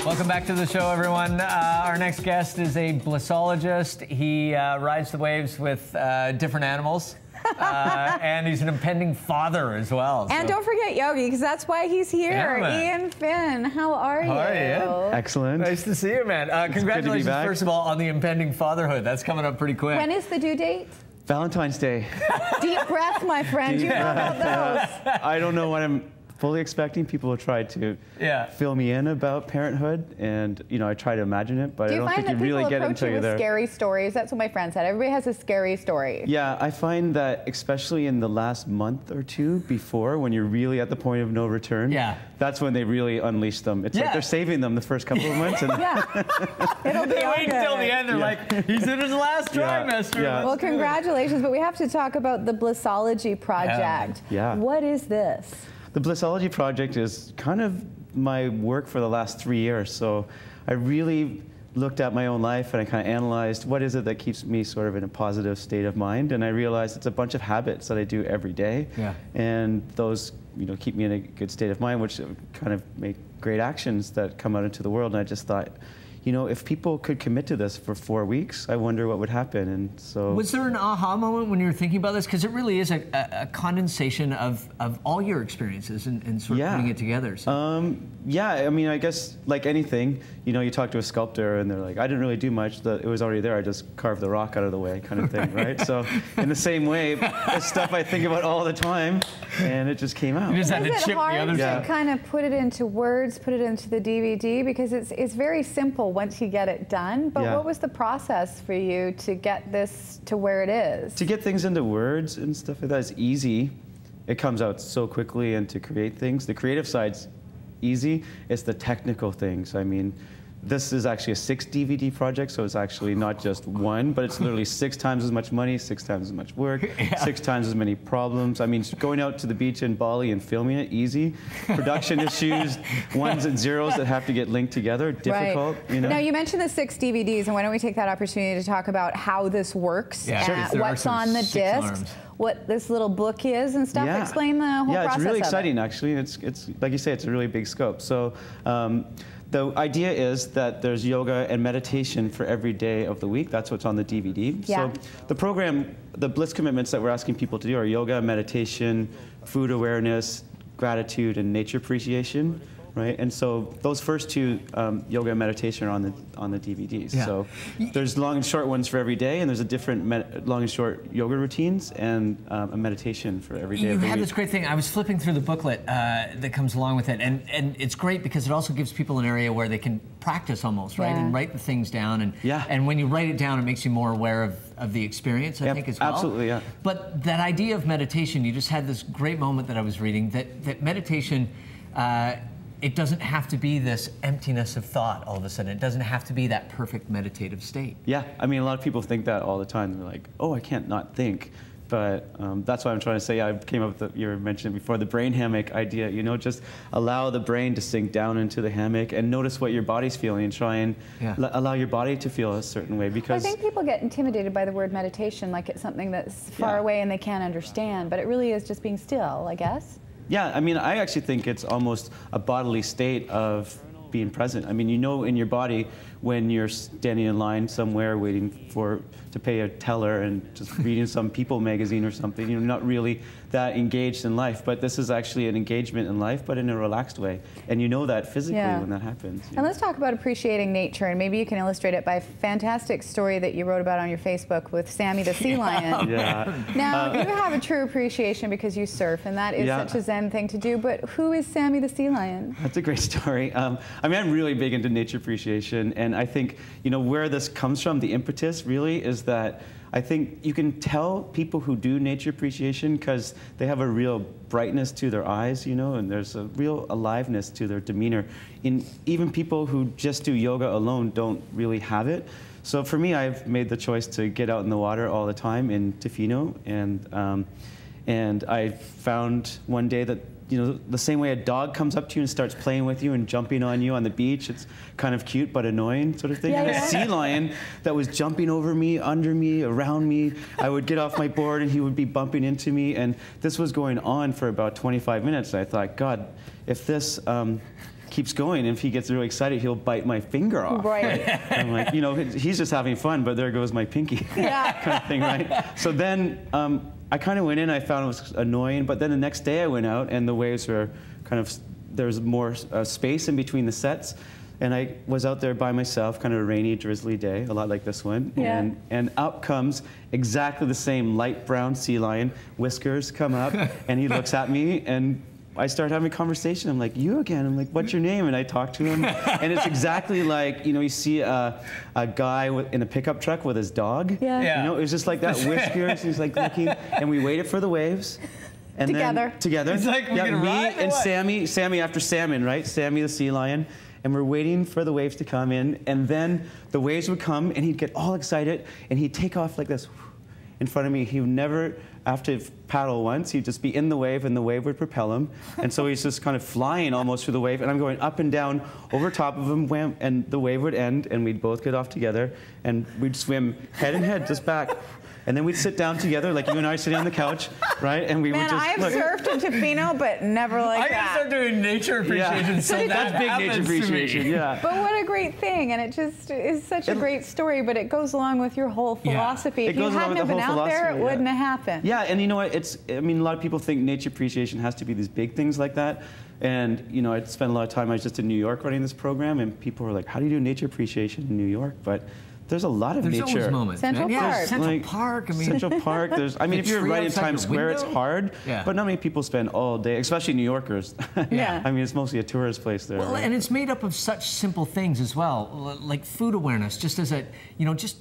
Welcome back to the show, everyone. Our next guest is a Blissologist. He rides the waves with different animals. And he's an impending father as well. And don't forget Yogi, because that's why he's here. Yeah, Eoin Finn, how are you? How are you? Excellent. Nice to see you, man. Congratulations, first of all, on the impending fatherhood. That's coming up pretty quick. When is the due date? Valentine's Day. Deep breath, my friend. You know about those. I don't know what I'm fully expecting. People will try to fill me in about parenthood, and I try to imagine it, but I don't think you really get it until you're there. Scary stories? That's what my friend said. Everybody has a scary story. Yeah, I find that especially in the last month or two before, when you're really at the point of no return, that's when they really unleash them. It's like they're saving them the first couple of months. And it'll be wait until the end. They're like, he's in his last trimester. Well, congratulations, but we have to talk about the Blissology project. What is this? The Blissologist project is kind of my work for the last 3 years. So I really looked at my own life and I kind of analyzed what is it that keeps me sort of in a positive state of mind. And I realized it's a bunch of habits that I do every day. And those keep me in a good state of mind, which kind of make great actions that come out into the world. And I just thought, if people could commit to this for 4 weeks, I wonder what would happen. And so, was there an aha moment when you were thinking about this? Because it really is a condensation of all your experiences and sort of putting it together. So. Yeah, I mean, I guess like anything, you talk to a sculptor and they're like, I didn't really do much. It was already there. I just carved the rock out of the way, kind of thing, right? So in the same way, it's stuff I think about all the time, and it just came out. You just had to chip the other side. Is it hard to kind of put it into words, put it into the DVD? Because it's very simple once you get it done. But what was the process for you to get this to where it is? To get things into words and stuff like that is easy. It comes out so quickly, and to create things, the creative side's easy. It's the technical things. I mean, this is actually a 6 DVD project, so it's actually not just one, but it's literally 6 times as much money, 6 times as much work, 6 times as many problems. I mean, going out to the beach in Bali and filming it, easy. Production issues, ones and zeros that have to get linked together, difficult. Now, you mentioned the 6 DVDs, and why don't we take that opportunity to talk about how this works, what's on the discs, what this little book is and stuff. Explain the whole process. Yeah, it's really exciting, actually. It's like you say, it's a really big scope. So the idea is that there's yoga and meditation for every day of the week. That's what's on the DVD. So the program, the Bliss commitments that we're asking people to do are yoga, meditation, food awareness, gratitude, and nature appreciation. Right, and so those first 2, yoga and meditation, are on the DVDs. So there's long and short ones for every day, and there's a different long and short yoga routines and a meditation for every day of the week. You have this great thing. I was flipping through the booklet that comes along with it, and it's great because it also gives people an area where they can practice almost, right, and write the things down. And when you write it down, it makes you more aware of the experience, I think, as well. Absolutely, yeah. But that idea of meditation, you just had this great moment that I was reading, that meditation, it doesn't have to be this emptiness of thought all of a sudden. It doesn't have to be that perfect meditative state. Yeah, I mean, a lot of people think that all the time. They're like, oh, I can't not think. But that's why I'm trying to say, I came up with, you mentioned before, the brain hammock idea. Just allow the brain to sink down into the hammock and notice what your body's feeling, and try and allow your body to feel a certain way. Because I think people get intimidated by the word meditation, like it's something that's far away and they can't understand. But it really is just being still, I guess. Yeah, I mean, I actually think it's almost a bodily state of being present. I mean, in your body when you're standing in line somewhere waiting to pay a teller and just reading some People magazine or something, you're not really that engaged in life. But this is actually an engagement in life, but in a relaxed way. And you know that physically when that happens. And let's talk about appreciating nature, and maybe you can illustrate it by a fantastic story that you wrote about on your Facebook with Sammy the sea lion. Now, you have a true appreciation because you surf, and that is such a zen thing to do, but who is Sammy the sea lion? That's a great story. I mean, I'm really big into nature appreciation, and I think, where this comes from, the impetus really is that I think you can tell people who do nature appreciation because they have a real brightness to their eyes, and there's a real aliveness to their demeanor. Even people who just do yoga alone don't really have it. So for me, I've made the choice to get out in the water all the time in Tofino, and I found one day that the same way a dog comes up to you and starts playing with you and jumping on you on the beach, it's kind of cute but annoying sort of thing. And a sea lion that was jumping over me, under me, around me. I would get off my board and he would be bumping into me, and this was going on for about 25 minutes. And I thought, God, if this keeps going. And if he gets really excited, he'll bite my finger off. Right. I'm like, you know, he's just having fun, but there goes my pinky. Yeah. Kind of thing, right? So then I kind of went in, I found it was annoying, but then the next day I went out and the waves were kind of, there's more space in between the sets. And I was out there by myself, kind of a rainy, drizzly day, a lot like this one. Yeah. And out comes exactly the same light brown sea lion. Whiskers come up, and he looks at me, and I start having a conversation. I'm like, you again? I'm like, what's your name? And I talk to him. And it's exactly like, you know, you see a guy in a pickup truck with his dog. Yeah. You know, it was just like that, whiskers. He's like looking, and we waited for the waves. And Together. Then, together. It's like, we're gonna me ride, and what? Sammy after salmon, right? Sammy the sea lion. And we're waiting for the waves to come in, and then the waves would come, and he'd get all excited, and he'd take off like this in front of me. He would never have to paddle once. He'd just be in the wave, and the wave would propel him. And so he's just kind of flying almost through the wave, and I'm going up and down over top of him, wham, and the wave would end, and we'd both get off together, and we'd swim head and head just back. And then we'd sit down together, like you and I sitting on the couch, right? And we would just I've surfed in Tofino, but never like that. I gotta start doing nature appreciation. So that's big nature appreciation, yeah. But what a great thing, and it just is such a great story, but it goes along with your whole philosophy. Yeah. If you hadn't been out there, it wouldn't have happened. Yeah, and you know what, I mean, a lot of people think nature appreciation has to be these big things like that. And, you know, I spent a lot of time, I was just in New York running this program, and people were like, how do you do nature appreciation in New York? But there's a lot of nature. There's always moments. Central Park. Yeah, Central like, Park. I mean, Central Park. There's. I mean, if you're right in Times Square, it's hard. Yeah. But not many people spend all day, especially New Yorkers. Yeah. I mean, it's mostly a tourist place there. Well, right? and it's made up of such simple things as well, like food awareness. Just as a, you know, just.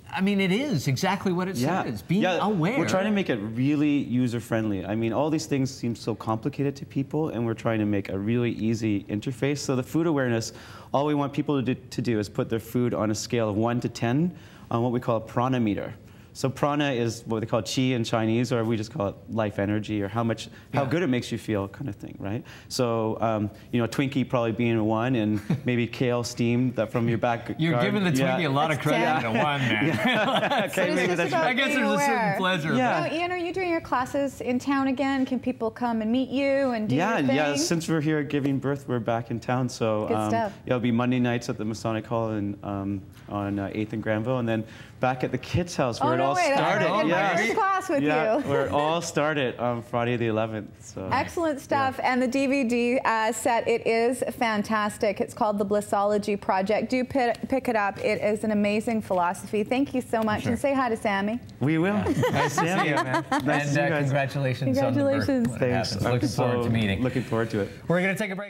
I mean, it is exactly what it says. Being aware. We're trying to make it really user-friendly. I mean, all these things seem so complicated to people, and we're trying to make a really easy interface. So the food awareness, all we want people to do is put their food on a scale of 1 to 10 on what we call a prana meter. So prana is what they call chi in Chinese, or we just call it life energy, or how good it makes you feel, kind of thing, right? So, you know, Twinkie probably being a 1, and maybe kale steamed that from your back. You're giving the Twinkie a lot of credit at a 1 there. Okay, maybe that's I guess there's a certain pleasure. Yeah. Ian, are you doing your classes in town again? Can people come and meet you and do your thing? Yeah. Since we're here giving birth, we're back in town. So Good stuff. Yeah, it'll be Monday nights at the Masonic Hall on 8th and Granville, and then back at the kids' house where it all started. First class with you. Where it all started on Friday the 11th. So. Excellent stuff. And the DVD set, it is fantastic. It's called The Blissologist Project. Do pick it up. It is an amazing philosophy. Thank you so much. And say hi to Sammy. We will. Nice to see you, man. Nice to see you guys. Congratulations on the birth. Congratulations. Thanks. Looking forward to meeting. Looking forward to it. We're going to take a break.